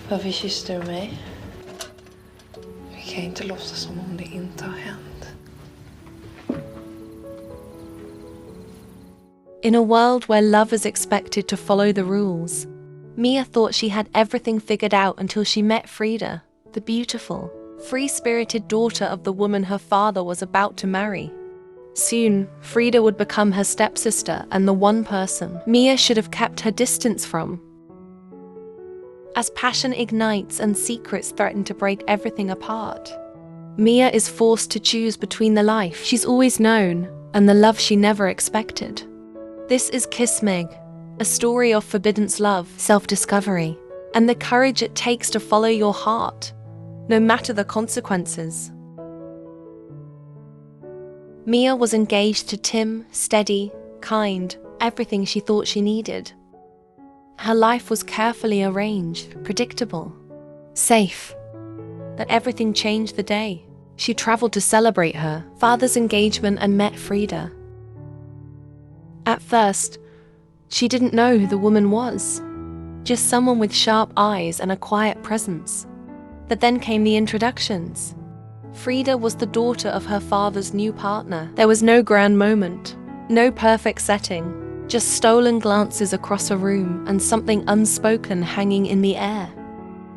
Varför kysste du mig? Vi kan inte låtsas som om det inte har hänt. In a world where love is expected to follow the rules, Mia thought she had everything figured out until she met Frida, the beautiful, free-spirited daughter of the woman her father was about to marry. Soon, Frida would become her stepsister and the one person Mia should have kept her distance from. As passion ignites and secrets threaten to break everything apart, Mia is forced to choose between the life she's always known and the love she never expected. This is Kyss Mig, a story of forbidden love, self-discovery, and the courage it takes to follow your heart, no matter the consequences. Mia was engaged to Tim, steady, kind, everything she thought she needed. Her life was carefully arranged, predictable, safe. But everything changed the day she traveled to celebrate her father's engagement and met Frida. At first, she didn't know who the woman was, just someone with sharp eyes and a quiet presence. But then came the introductions. Frida was the daughter of her father's new partner. There was no grand moment, no perfect setting, just stolen glances across a room and something unspoken hanging in the air.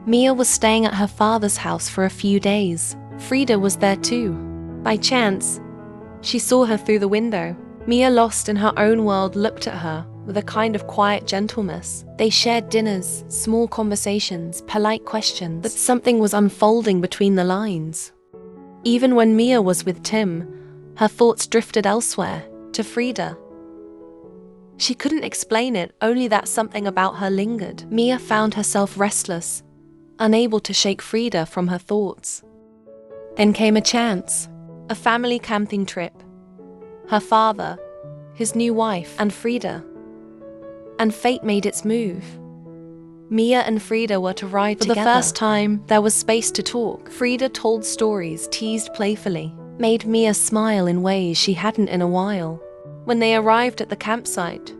Mia was staying at her father's house for a few days. Frida was there too. By chance, she saw her through the window. Mia, lost in her own world, looked at her with a kind of quiet gentleness. They shared dinners, small conversations, polite questions, but something was unfolding between the lines. Even when Mia was with Tim, her thoughts drifted elsewhere, to Frida. She couldn't explain it, only that something about her lingered. Mia found herself restless, unable to shake Frida from her thoughts. Then came a chance, a family camping trip. Her father, his new wife, and Frida. And fate made its move. Mia and Frida were to ride together. For the first time, there was space to talk. Frida told stories, teased playfully, made Mia smile in ways she hadn't in a while. When they arrived at the campsite,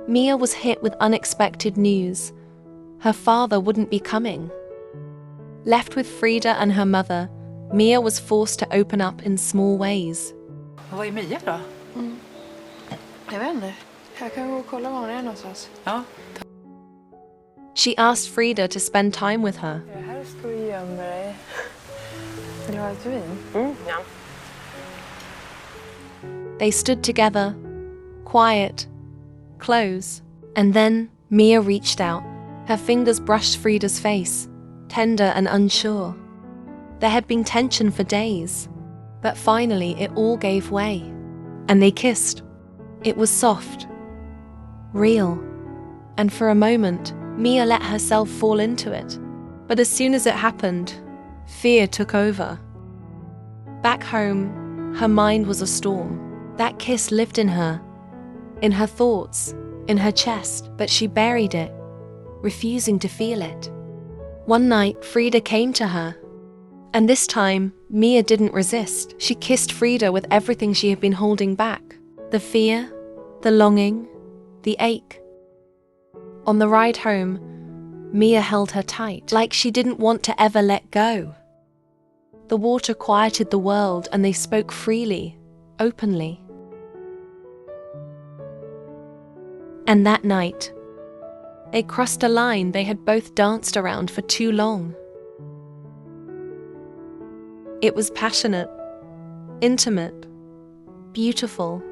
Mia was hit with unexpected news. Her father wouldn't be coming. Left with Frida and her mother, Mia was forced to open up in small ways. Vad är Mia då? Jag vet inte. Jag kan gå och kolla var hon är någonstans. Ja. She asked Frida to spend time with her. Det här står och gömmer dig. Vill du ha ett vin? Ja. They stood together, quiet, close, and then Mia reached out. Her fingers brushed Frida's face, tender and unsure. There had been tension for days, but finally it all gave way, and they kissed. It was soft, real, and for a moment, Mia let herself fall into it. But as soon as it happened, fear took over. Back home, her mind was a storm. That kiss lived in her thoughts, in her chest, but she buried it, refusing to feel it. One night, Frida came to her, and this time, Mia didn't resist. She kissed Frida with everything she had been holding back. The fear, the longing, the ache. On the ride home, Mia held her tight, like she didn't want to ever let go. The water quieted the world and they spoke freely, openly. And that night, they crossed a line they had both danced around for too long. It was passionate, intimate, beautiful.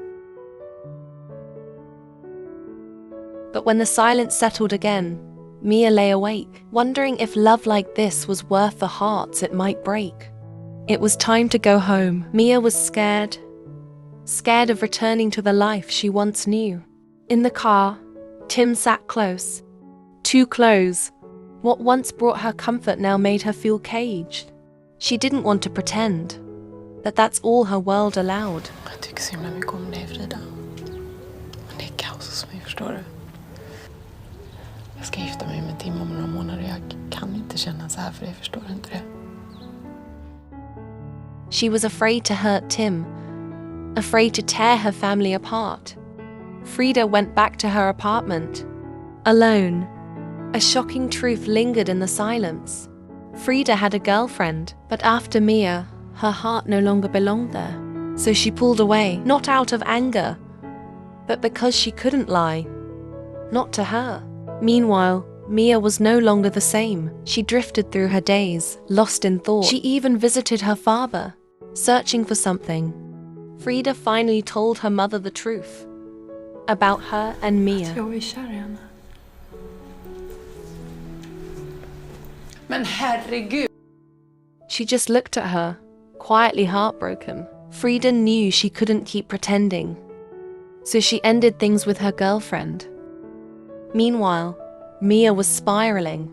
But when the silence settled again, Mia lay awake, wondering if love like this was worth the hearts it might break. It was time to go home. Mia was scared of returning to the life she once knew. In the car, Tim sat close, too close. What once brought her comfort now made her feel caged. She didn't want to pretend that that's all her world allowed. Jag tycker så himla mycket om dig, Frida. Men det är kaos hos mig, förstår du? Jag ska gifta mig med Tim om några månader. Jag kan inte känna så här för dig, förstår du inte det? She was afraid to hurt Tim, afraid to tear her family apart. Frida went back to her apartment, alone, A shocking truth lingered in the silence. Frida had a girlfriend, but after Mia, her heart no longer belonged there. So she pulled away, not out of anger, but because she couldn't lie. Not to her. Meanwhile, Mia was no longer the same. She drifted through her days, lost in thought. She even visited her father, searching for something. Frida finally told her mother the truth about her and Mia. Jag är kär i henne. Men herregud. She just looked at her, quietly heartbroken. Frida knew she couldn't keep pretending, so she ended things with her girlfriend. Meanwhile, Mia was spiraling,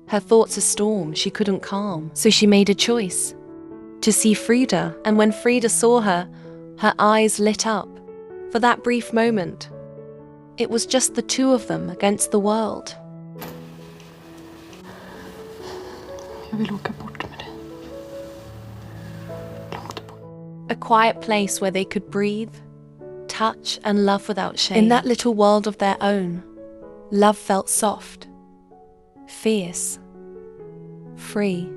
her thoughts a storm she couldn't calm. So she made a choice to see Frida, and when Frida saw her, her eyes lit up. For that brief moment, it was just the two of them against the world. Jag vill åka bort med dig. Långt bort. A quiet place where they could breathe, touch and love without shame. In that little world of their own, love felt soft, fierce, free.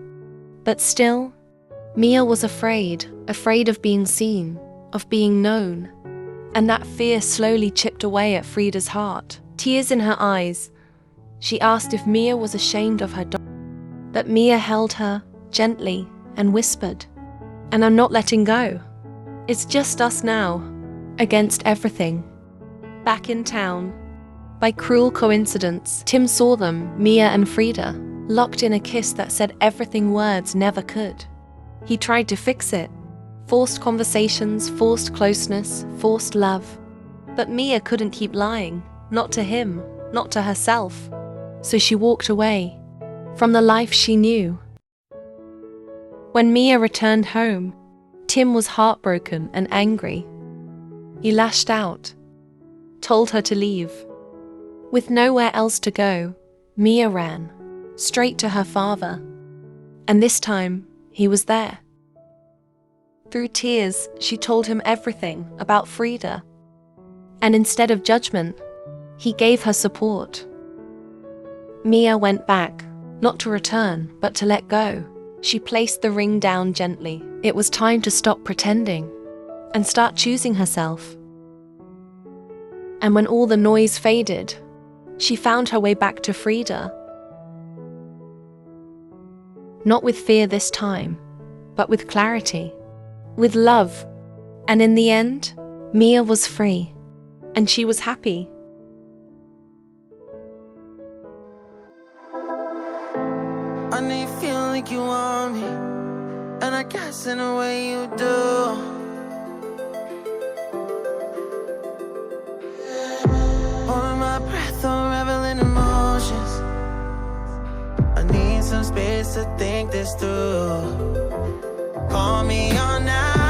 But still, Mia was afraid of being seen, of being known. And that fear slowly chipped away at Frida's heart. Tears in her eyes, she asked if Mia was ashamed of her daughter. But Mia held her gently and whispered, "And I'm not letting go. It's just us now, against everything." Back in town, by cruel coincidence, Tim saw them, Mia and Frida, locked in a kiss that said everything words never could. He tried to fix it. Forced conversations, forced closeness, forced love. But Mia couldn't keep lying, not to him, not to herself. So she walked away from the life she knew. When Mia returned home, Tim was heartbroken and angry. He lashed out, told her to leave. With nowhere else to go, Mia ran, straight to her father. And this time, he was there. Through tears, she told him everything about Frida. And instead of judgment, he gave her support. Mia went back, not to return, but to let go. She placed the ring down gently. It was time to stop pretending and start choosing herself. And when all the noise faded, she found her way back to Frida. Not with fear this time, but with clarity, with love. And in the end, Mia was free, and she was happy. I know you feel like you want me, and I guess in a way you do. Holding my breath, unraveling emotions. I need some space to think this through. Call me on now.